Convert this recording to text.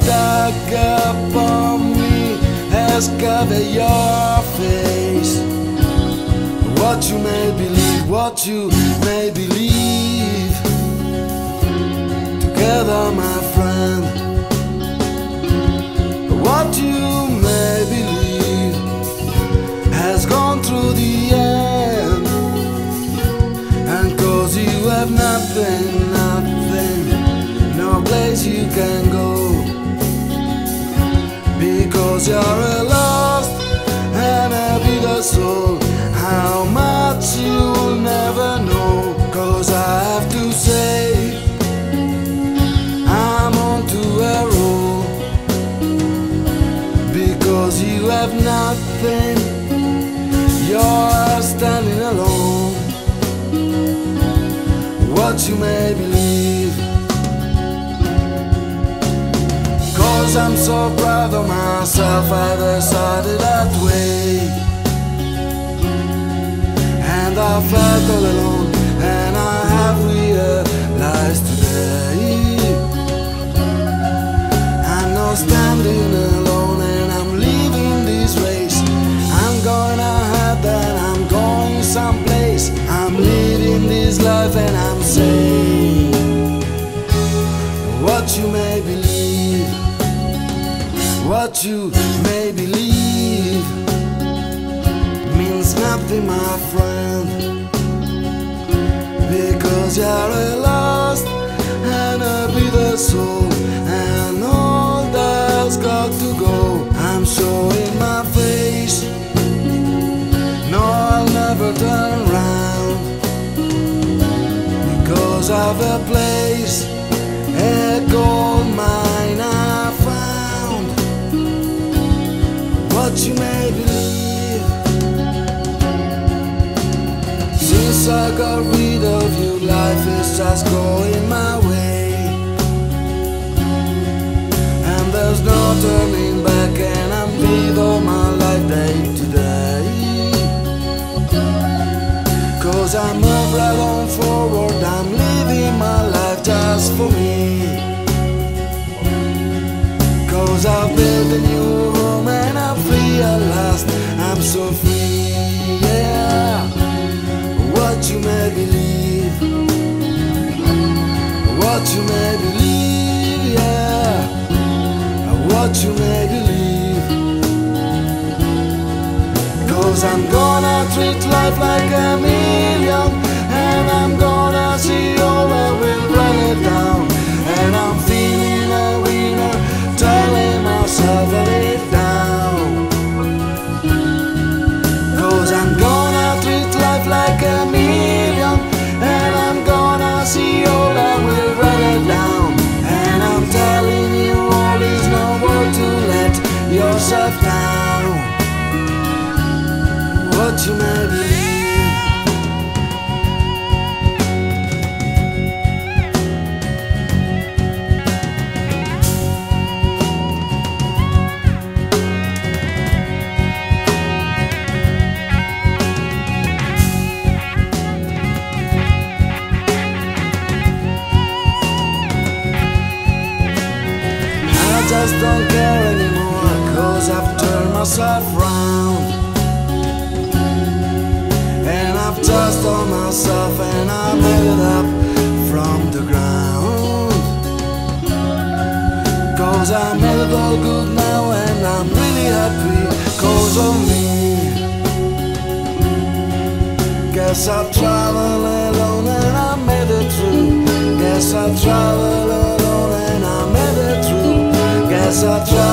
dark upon me has covered your face. What you may believe, what you may believe. Together, my friend, what you may believe has gone through the end. And cause you have nothing, no place you can go, because you're a lost and a bitter soul. How much you'll never know, cause I have to say I'm on to a roll. Because you have nothing, you're standing alone. What you may believe, cause I'm so proud of myself, I decided that way. And I felt all alone, and I have realized today I'm not standing alone, and I'm leaving this race. I'm going ahead and I'm going someplace. I'm living this life and I'm saying what you may believe, what you may believe means nothing, my friend, because you're a lost and a bitter soul, and all that's got to go. I'm showing my face, no, I'll never turn around, because of a place, a gold mine I found. What you may believe, since I got rid of you, life is just going my way, and there's no turning back, and I'm living all my life day to day. Cause I move right on forward, I'm living my life just for me. Cause I've built a new home and I'm free at last, I'm so free, yeah. What you may believe, what you may believe, yeah. What you may believe, cause I'm gonna treat life like a million, and I'm gonna see all that will run it down. And I'm feeling a winner, telling myself that it's down. Cause I'm gonna treat life like a million, and I'm gonna see all that will run it down. And I'm telling you all is no more to let yourself down. What you may believe. I just don't care anymore, cause I've turned myself round, and I've just on myself, and I made it up from the ground. Cause I made it all good now, and I'm really happy cause of me. Guess I've traveled alone and I made it through. Guess I've traveled alone and I made it through. Guess I've traveled